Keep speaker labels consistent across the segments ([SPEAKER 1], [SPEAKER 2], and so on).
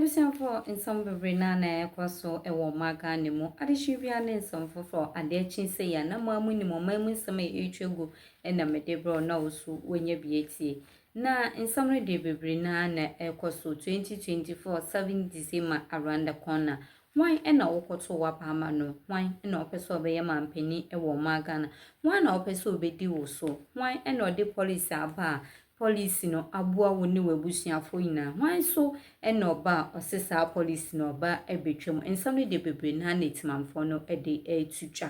[SPEAKER 1] Ebusiafo nsam bebre na ekwaso ewo maga ne mu adehwibia ne nsam fofo ade chinse ya na mamu ni momamu nsam etwegu na medebro na osu wenye bietie na nsam ne de bebre na ekwaso 2024 7 December around the corner wan na wokoto wapama no wan na opeso obeye mampani ewo maga na wan na opeso obedi wo so wan na ode police aba police no abua woni webusuafo ina wan so eno ba osesa police no ba ebetwem ensam de bebre na netimamfo no de etutwa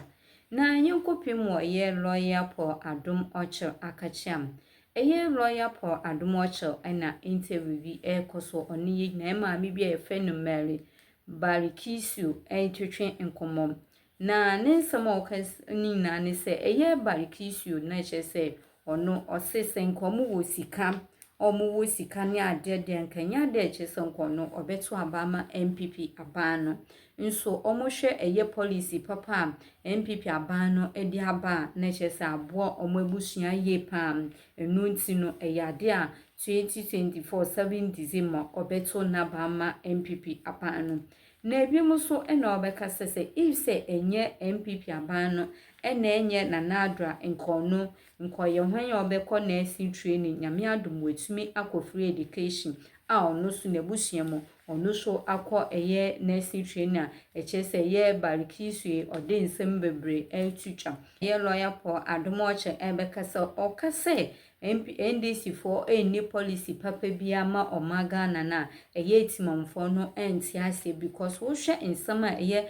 [SPEAKER 1] na yenkopem wo ye lawyer Paul Adom Akachiam eye lawyer Paul Adom na interview bi ekoso oni na maami bi e fe no Mary Kisu twetwe nkomom na nensam okas ni na ne se eye Kisu na chese ono osese nkomu wo sika omu wo sika ne adede nkanya de chese nkono obeto abama MPP abano nso omohwe eye policy papa MPP abano edi aba na chese abo omo ebusua ye pam enu ntino eyade a 2024 7 December obeto na bama MPP abano na ebimu so ena obeka sese if se enye MPP abano ena enye na nadra nkono nkoye hwan ya obekọ nursing training nyame adom wetumi akofree education a ono so na busuamu ono so akọ eye nursing trainer echese ye Kisu ode nsem bebre etutwa ye lawyer Paul Adom ebekasa okase NDC for any policy papa biama omaga na eye timamfo no entiase because wo hwe nsama eye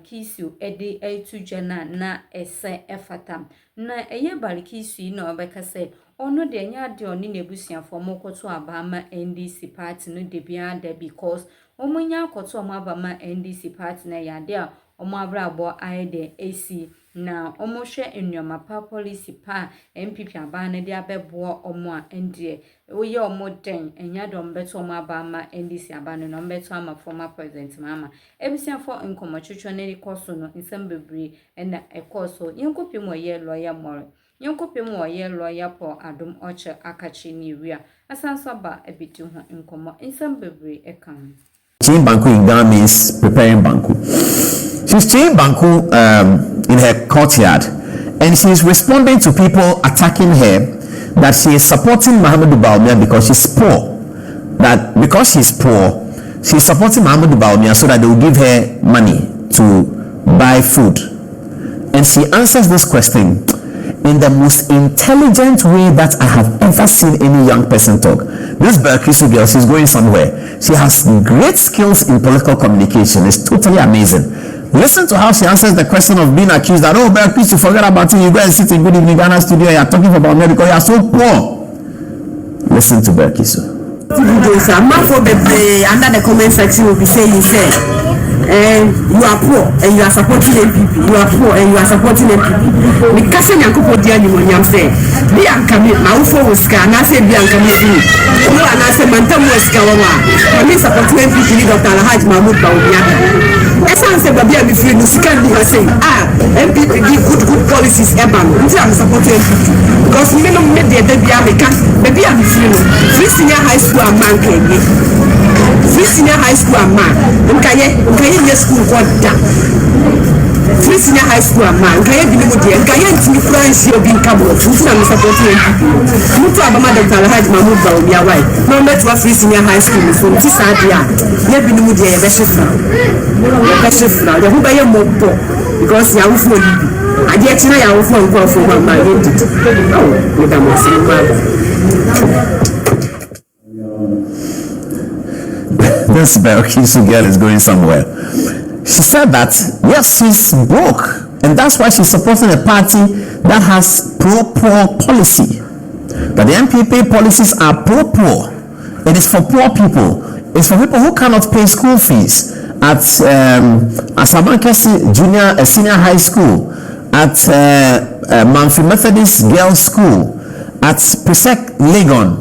[SPEAKER 1] Kisu ede etutwa na ese efata na eye Kisu na obekase ono de nya de oni nebusuafo mokoto abama NDC party no de bia de because omunya akoto omabama NDC party na yade a omabrabo aide AC na omohwe enwama pa policy pa MPP abana de abebo omo a endie oye omo den enya do mbeto omabama NDC abana no mbeto ama former president mama ebisiafo nkomotwetwe na rikoso no nsem bebre na ekoso yenkopem oye lawyer more yenkopem oye lawyer Paul Adom Akachi ni wia asanso ba ebitu ho nkomo nsem bebre ekan
[SPEAKER 2] Chain banku in Ghana means preparing banku. She's chain banku in her courtyard, and she's responding to people attacking her that she is supporting Mahama Asiedu because she's poor. That because she's poor, she's supporting Mahama Asiedu so that they will give her money to buy food. And she answers this question in the most intelligent way that I have ever seen any young person talk. This Kisu girl, she's going somewhere. She has great skills in political communication. It's totally amazing. Listen to how she answers the question of being accused that, oh, Kisu, forget about it. You go and sit in Good Evening Ghana studio. You're talking about me because you're so poor. Listen to Kisu.
[SPEAKER 3] Under the comment section will be saying, you are poor and you are supporting MPP. You are poor and you are supporting MPP. Because you are supporting MPP. Bianca, my phone was scan. I say Bianca, you are not a man. I mean, supporting MPP. Dr. Alhaji Mahmoud Bawumia. As I said, Babia, if you can be saying, MPP give good policies. Eban, I'm supporting MPP because we don't make the baby American. Baby, I'm free senior high school and man can be free senior high school and man. Okay, yes, school got that. Free senior high school and man. Can you be able to get into France? You'll be in Cabo. I'm supporting MPP. You to have a mother that had Mahmoud Bawumia. Why? No matter what free senior high school is from this idea. You'll be able to get a best now. You buy a more because you are for you. I get to know you are for my identity. Oh, Madam
[SPEAKER 2] This Kisu girl is going somewhere. She said that yes, she's broke, and that's why she's supporting a party that has pro-poor policy. That the MPP policies are pro-poor. It is for poor people. It's for people who cannot pay school fees at Asabankesi Senior High School, at Manfi Methodist Girls School, at Presec Legon,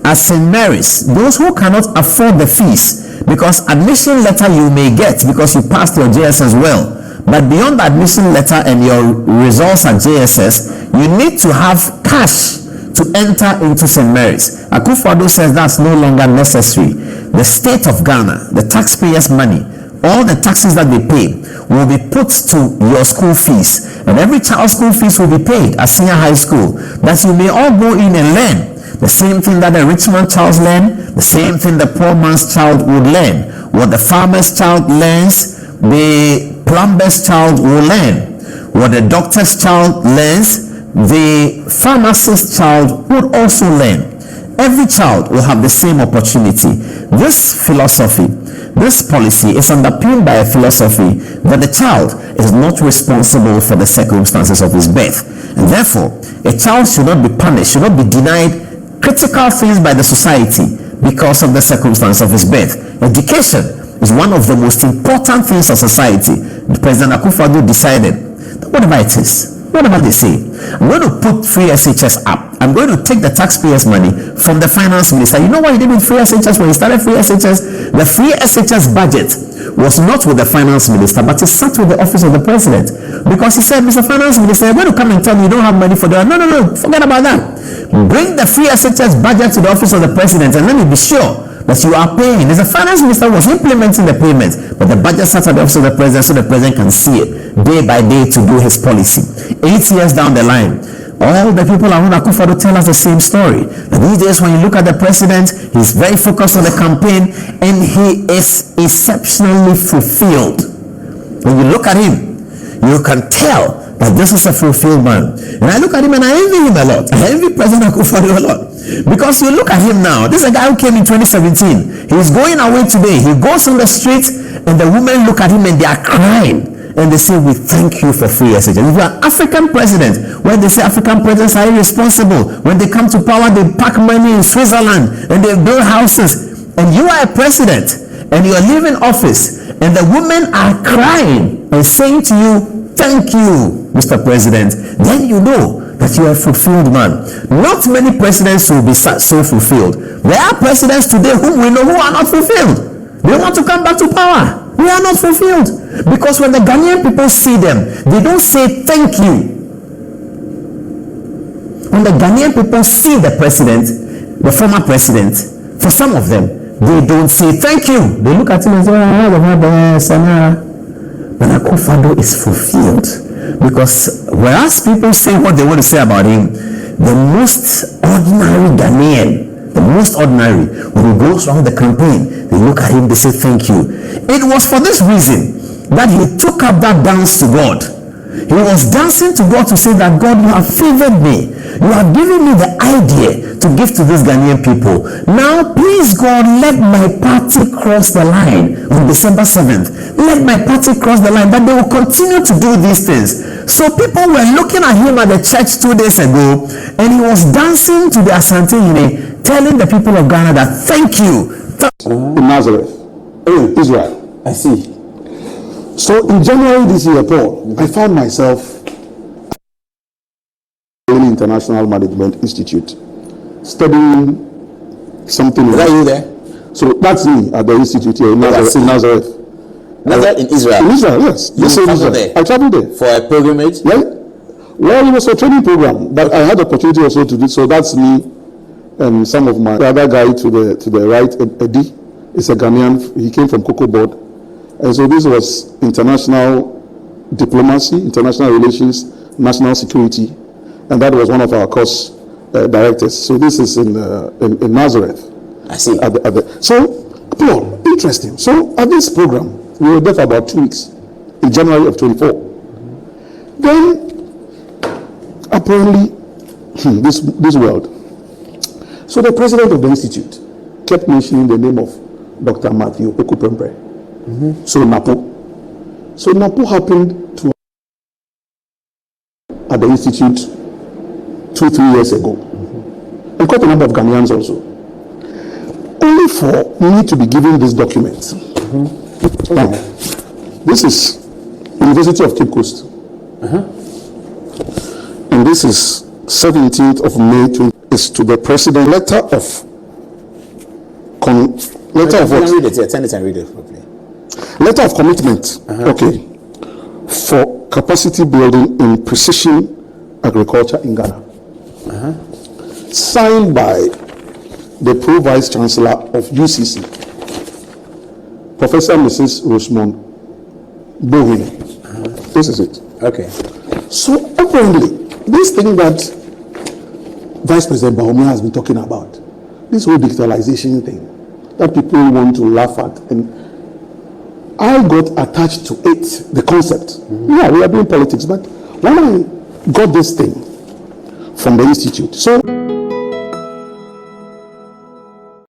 [SPEAKER 2] at St. Mary's. Those who cannot afford the fees, because admission letter you may get because you passed your JSS well, but beyond the admission letter and your results at JSS, you need to have cash to enter into St. Mary's. Akufo-Addo says that's no longer necessary. the state of Ghana, the taxpayers' money, all the taxes that they pay will be put to your school fees, and every child's school fees will be paid at senior high school, that you may all go in and learn the same thing that the rich man's child learn, the same thing the poor man's child would learn. What the farmer's child learns, the plumber's child will learn. What the doctor's child learns, the pharmacist's child would also learn. Every child will have the same opportunity. This philosophy, this policy is underpinned by a philosophy that the child is not responsible for the circumstances of his birth, and therefore a child should not be punished, should not be denied critical things by the society because of the circumstance of his birth. Education is one of the most important things of society. President Akufo-Addo decided that whatever it is, whatever they say, I'm going to put free SHS up. I'm going to take the taxpayers' money from the finance minister. You know what he did with free SHS when he started free SHS? The free SHS budget was not with the finance minister, but it sat with the office of the president, because he said, Mr. Finance Minister, I'm going to come and tell me you don't have money for that. No, forget about that. Bring the free SHS budget to the office of the president and let me be sure that you are paying. As the finance minister was implementing the payments, but the budget sat at the office of the president so the president can see it day by day to do his policy. 8 years down the line, all the people around Akufo-Addo tell us the same story. And these days, when you look at the president, he's very focused on the campaign and he is exceptionally fulfilled. When you look at him, you can tell that this is a fulfilled man. And I look at him and I envy him a lot. I envy President Akufo-Addo a lot. Because you look at him now, this is a guy who came in 2017. He's going away today. He goes on the street and the women look at him and they are crying. And they say, we thank you for free SHS. If you are African president, when they say African presidents are irresponsible, when they come to power, they pack money in Switzerland and they build houses. And you are a president and you are leaving office and the women are crying and saying to you, thank you, Mr. President, then you know that you are a fulfilled man. Not many presidents will be so fulfilled. There are presidents today whom we know who are not fulfilled. They want to come back to power. We are not fulfilled. Because when the Ghanaian people see them, they don't say thank you. When the Ghanaian people see the president, the former president, for some of them, they don't say thank you. They look at him and say, but Akufo-Addo is fulfilled. Because whereas people say what they want to say about him, the most ordinary Ghanaian, the most ordinary, when he goes around the campaign, they look at him, they say thank you. It was for this reason that he took up that dance to God. He was dancing to God to say that, God, you have favored me. You have given me the idea to give to these Ghanaian people. Now, please, God, let my party cross the line on December 7th. Let my party cross the line, that they will continue to do these things. So people were looking at him at the church 2 days ago, and he was dancing to the Asante Hine, telling the people of Ghana that, thank you.
[SPEAKER 4] In Nazareth, Israel. I see. So in January this year, Paul, I found myself in the International Management Institute studying something.
[SPEAKER 5] Are you there?
[SPEAKER 4] So that's me at the institute here in Nazareth.
[SPEAKER 5] Nazareth in Israel?
[SPEAKER 4] In Israel, yes.
[SPEAKER 5] You traveled there?
[SPEAKER 4] I traveled there.
[SPEAKER 5] For a pilgrimage?
[SPEAKER 4] Yeah. Well, it was a training program, but I had the opportunity also to do. So that's me and some of my, the other guy to the right, Eddie, is a Ghanaian. He came from Cocoa Board. And so this was international diplomacy, international relations, national security, and that was one of our course directors. So this is in Nazareth.
[SPEAKER 5] I see.
[SPEAKER 4] So, Paul, interesting. So at this program, we were there for about 2 weeks in January of 24. Then, apparently, this world. So the president of the institute kept mentioning the name of Dr. Matthew Okupembre. So Napo happened to at the institute 2-3 years ago, and quite a number of Ghanaians also. Only for me to be given this document. Now, this is University of Cape Coast, and this is 17th of May. Is to the president letter of what?
[SPEAKER 5] Read it here. Turn it and read it properly.
[SPEAKER 4] Letter of commitment, okay, for capacity building in precision agriculture in Ghana. Signed by the Pro Vice Chancellor of UCC, Professor Mrs. Rosemont Bowen. This is it.
[SPEAKER 5] Okay.
[SPEAKER 4] So apparently, this thing that Vice President Mahama has been talking about, this whole digitalization thing that people want to laugh at, and I got attached to it, the concept. Yeah, we are doing politics, but when I got this thing from the institute, so